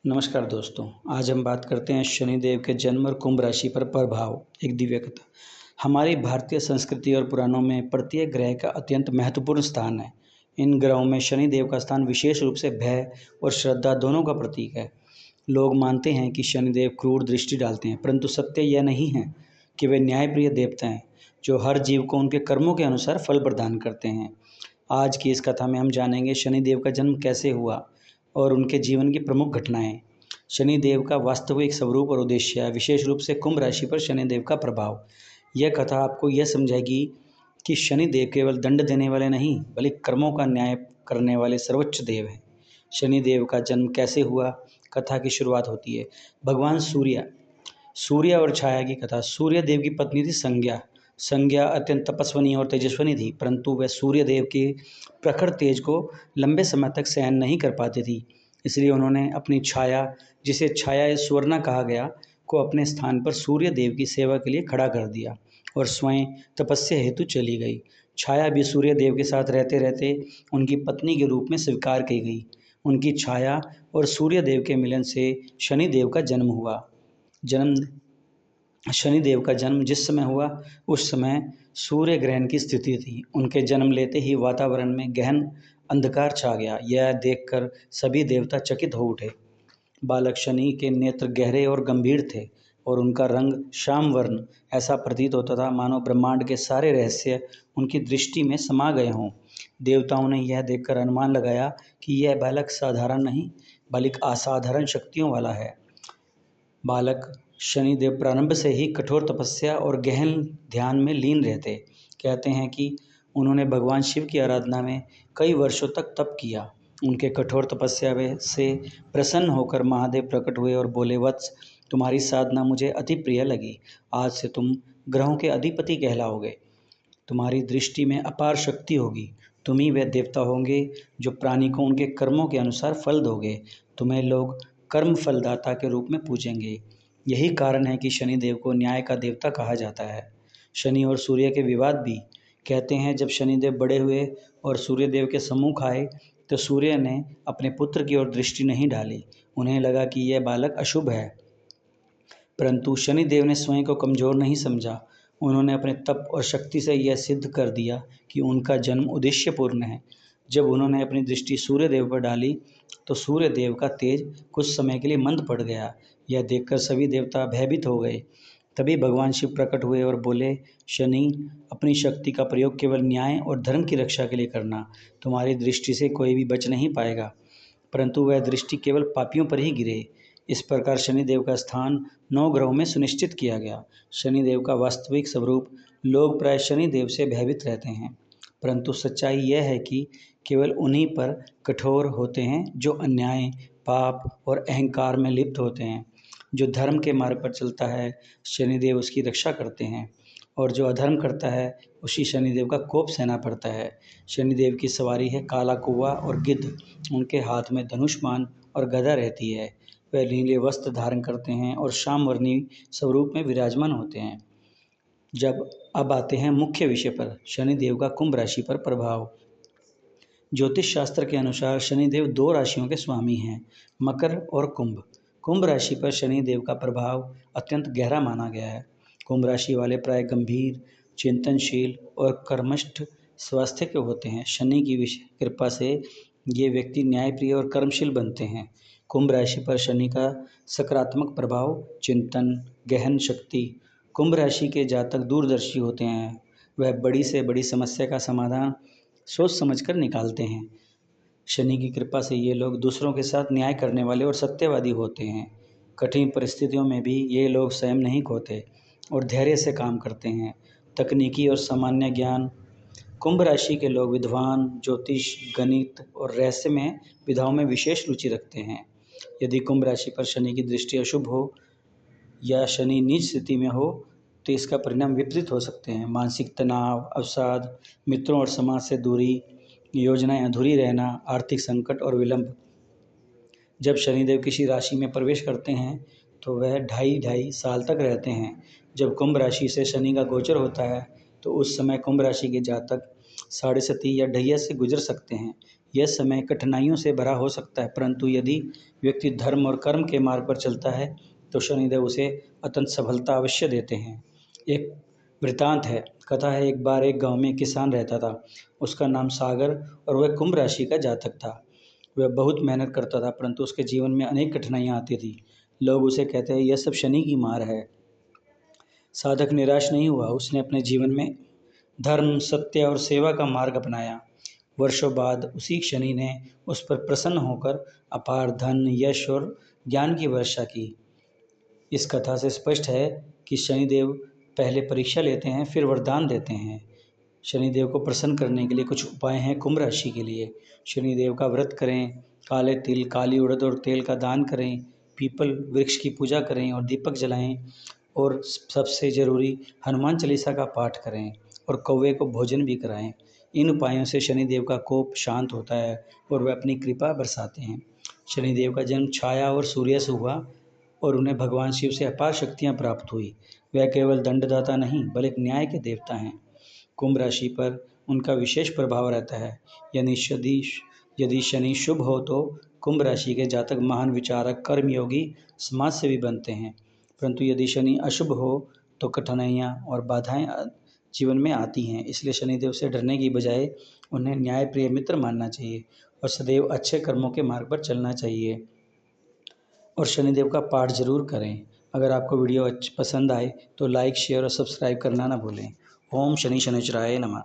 नमस्कार दोस्तों। आज हम बात करते हैं शनिदेव के जन्म और कुंभ राशि पर प्रभाव। एक दिव्य कथा। हमारी भारतीय संस्कृति और पुराणों में प्रत्येक ग्रह का अत्यंत महत्वपूर्ण स्थान है। इन ग्रहों में शनिदेव का स्थान विशेष रूप से भय और श्रद्धा दोनों का प्रतीक है। लोग मानते हैं कि शनिदेव क्रूर दृष्टि डालते हैं, परंतु सत्य यह नहीं है कि वे न्यायप्रिय देवता हैं जो हर जीव को उनके कर्मों के अनुसार फल प्रदान करते हैं। आज की इस कथा में हम जानेंगे शनिदेव का जन्म कैसे हुआ और उनके जीवन की प्रमुख घटनाएं। शनिदेव का वास्तविक स्वरूप और उद्देश्य, विशेष रूप से कुंभ राशि पर शनिदेव का प्रभाव। यह कथा आपको यह समझाएगी कि शनिदेव केवल दंड देने वाले नहीं, बल्कि कर्मों का न्याय करने वाले सर्वोच्च देव हैं। शनिदेव का जन्म कैसे हुआ? कथा की शुरुआत होती है भगवान सूर्य और छाया की कथा। सूर्य देव की पत्नी थी संज्ञा। संज्ञा अत्यंत तपस्विनी और तेजस्विनी थी, परंतु वह सूर्य देव के प्रखर तेज को लंबे समय तक सहन नहीं कर पाती थी। इसलिए उन्होंने अपनी छाया, जिसे छाया सुवर्णा कहा गया, को अपने स्थान पर सूर्य देव की सेवा के लिए खड़ा कर दिया और स्वयं तपस्या हेतु चली गई। छाया भी सूर्य देव के साथ रहते रहते उनकी पत्नी के रूप में स्वीकार की गई। उनकी छाया और सूर्य देव के मिलन से शनिदेव का जन्म हुआ। शनिदेव का जन्म जिस समय हुआ, उस समय सूर्य ग्रहण की स्थिति थी। उनके जन्म लेते ही वातावरण में गहन अंधकार छा गया। यह देखकर सभी देवता चकित हो उठे। बालक शनि के नेत्र गहरे और गंभीर थे और उनका रंग श्याम वर्ण। ऐसा प्रतीत होता था मानो ब्रह्मांड के सारे रहस्य उनकी दृष्टि में समा गए हों। देवताओं ने यह देखकर अनुमान लगाया कि यह बालक साधारण नहीं, बल्कि असाधारण शक्तियों वाला है। बालक शनिदेव प्रारंभ से ही कठोर तपस्या और गहन ध्यान में लीन रहते। कहते हैं कि उन्होंने भगवान शिव की आराधना में कई वर्षों तक तप किया। उनके कठोर तपस्या से प्रसन्न होकर महादेव प्रकट हुए और बोले, वत्स, तुम्हारी साधना मुझे अति प्रिय लगी। आज से तुम ग्रहों के अधिपति कहलाओगे। तुम्हारी दृष्टि में अपार शक्ति होगी। तुम ही वे देवता होंगे जो प्राणी को उनके कर्मों के अनुसार फल दोगे। तुम्हें लोग कर्म फलदाता के रूप में पूजेंगे। यही कारण है कि शनिदेव को न्याय का देवता कहा जाता है। शनि और सूर्य के विवाद भी। कहते हैं जब शनिदेव बड़े हुए और सूर्यदेव के सम्मुख आए तो सूर्य ने अपने पुत्र की ओर दृष्टि नहीं डाली। उन्हें लगा कि यह बालक अशुभ है, परंतु शनिदेव ने स्वयं को कमजोर नहीं समझा। उन्होंने अपने तप और शक्ति से यह सिद्ध कर दिया कि उनका जन्म उद्देश्यपूर्ण है। जब उन्होंने अपनी दृष्टि सूर्यदेव पर डाली तो सूर्यदेव का तेज कुछ समय के लिए मंद पड़ गया। यह देखकर सभी देवता भयभीत हो गए। तभी भगवान शिव प्रकट हुए और बोले, शनि, अपनी शक्ति का प्रयोग केवल न्याय और धर्म की रक्षा के लिए करना। तुम्हारी दृष्टि से कोई भी बच नहीं पाएगा, परंतु वह दृष्टि केवल पापियों पर ही गिरे। इस प्रकार शनिदेव का स्थान 9 ग्रहों में सुनिश्चित किया गया। शनिदेव का वास्तविक स्वरूप। लोग प्राय शनिदेव से भयभीत रहते हैं, परंतु सच्चाई यह है कि केवल उन्हीं पर कठोर होते हैं जो अन्याय, पाप और अहंकार में लिप्त होते हैं। जो धर्म के मार्ग पर चलता है, शनिदेव उसकी रक्षा करते हैं, और जो अधर्म करता है उसी शनिदेव का कोप सहना पड़ता है। शनिदेव की सवारी है काला कौवा और गिद्ध। उनके हाथ में धनुष्मान और गदा रहती है। वह नीले वस्त्र धारण करते हैं और श्यामवर्णी स्वरूप में विराजमान होते हैं। अब आते हैं मुख्य विषय पर, शनिदेव का कुंभ राशि पर प्रभाव। ज्योतिष शास्त्र के अनुसार शनिदेव 2 राशियों के स्वामी हैं, मकर और कुंभ। कुंभ राशि पर शनिदेव का प्रभाव अत्यंत गहरा माना गया है। कुंभ राशि वाले प्राय गंभीर, चिंतनशील और कर्मठ स्वास्थ्य के होते हैं। शनि की विशेष कृपा से ये व्यक्ति न्यायप्रिय और कर्मशील बनते हैं। कुंभ राशि पर शनि का सकारात्मक प्रभाव, चिंतन, गहन शक्ति। कुंभ राशि के जातक दूरदर्शी होते हैं। वह बड़ी से बड़ी समस्या का समाधान सोच समझकर निकालते हैं। शनि की कृपा से ये लोग दूसरों के साथ न्याय करने वाले और सत्यवादी होते हैं। कठिन परिस्थितियों में भी ये लोग संयम नहीं खोते और धैर्य से काम करते हैं। तकनीकी और सामान्य ज्ञान। कुंभ राशि के लोग विद्वान, ज्योतिष, गणित और रहस्यमय विधाओं में विशेष रुचि रखते हैं। यदि कुंभ राशि पर शनि की दृष्टि अशुभ हो या शनि नीच स्थिति में हो तो इसका परिणाम विपरीत हो सकते हैं। मानसिक तनाव, अवसाद, मित्रों और समाज से दूरी, योजनाएं अधूरी रहना, आर्थिक संकट और विलंब। जब शनिदेव किसी राशि में प्रवेश करते हैं तो वह 2.5 साल तक रहते हैं। जब कुंभ राशि से शनि का गोचर होता है तो उस समय कुंभ राशि के जातक 7.5 या ढैया से गुजर सकते हैं। यह समय कठिनाइयों से भरा हो सकता है, परंतु यदि व्यक्ति धर्म और कर्म के मार्ग पर चलता है तो शनिदेव उसे अत्यंत सफलता अवश्य देते हैं। एक वृतांत है, कथा है, एक बार एक गांव में एक किसान रहता था। उसका नाम सागर और वह कुंभ राशि का जातक था। वह बहुत मेहनत करता था, परंतु उसके जीवन में अनेक कठिनाइयाँ आती थी। लोग उसे कहते हैं, यह सब शनि की मार है। साधक निराश नहीं हुआ, उसने अपने जीवन में धर्म, सत्य और सेवा का मार्ग अपनाया। वर्षों बाद उसी शनि ने उस पर प्रसन्न होकर अपार धन, यश और ज्ञान की वर्षा की। इस कथा से स्पष्ट है कि शनिदेव पहले परीक्षा लेते हैं, फिर वरदान देते हैं। शनिदेव को प्रसन्न करने के लिए कुछ उपाय हैं कुंभ राशि के लिए। शनिदेव का व्रत करें, काले तिल, काली उड़द और तेल का दान करें, पीपल वृक्ष की पूजा करें और दीपक जलाएं, और सबसे ज़रूरी हनुमान चालीसा का पाठ करें और कौवे को भोजन भी कराएं। इन उपायों से शनिदेव का कोप शांत होता है और वह अपनी कृपा बरसाते हैं। शनिदेव का जन्म छाया और सूर्य से हुआ और उन्हें भगवान शिव से अपार शक्तियाँ प्राप्त हुई। वह केवल दंडदाता नहीं, बल्कि न्याय के देवता हैं। कुंभ राशि पर उनका विशेष प्रभाव रहता है। यदि शनि शुभ हो तो कुंभ राशि के जातक महान विचारक, कर्मयोगी, समाजसेवी बनते हैं। परंतु यदि शनि अशुभ हो तो कठिनाइयाँ और बाधाएं जीवन में आती हैं। इसलिए शनिदेव से डरने की बजाय उन्हें न्यायप्रिय मित्र मानना चाहिए और सदैव अच्छे कर्मों के मार्ग पर चलना चाहिए। और शनिदेव का पाठ जरूर करें। अगर आपको वीडियो पसंद आए तो लाइक, शेयर और सब्सक्राइब करना ना भूलें। ओम शनि शनिश्चराय नमः।